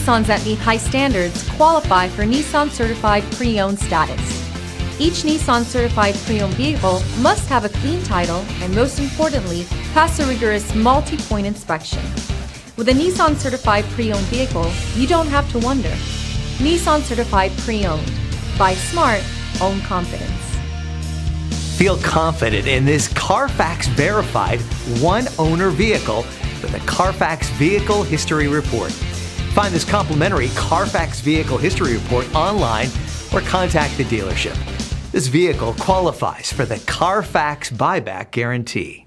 Nissans that meet high standards qualify for Nissan Certified Pre-Owned status. Each Nissan Certified Pre-Owned vehicle must have a clean title and, most importantly, pass a rigorous multi-point inspection. With a Nissan Certified Pre-Owned vehicle, you don't have to wonder. Nissan Certified Pre-Owned. Buy smart, own confidence. Feel confident in this Carfax verified one-owner vehicle with a Carfax Vehicle History Report. Find this complimentary Carfax Vehicle History Report online or contact the dealership. This vehicle qualifies for the Carfax Buyback Guarantee.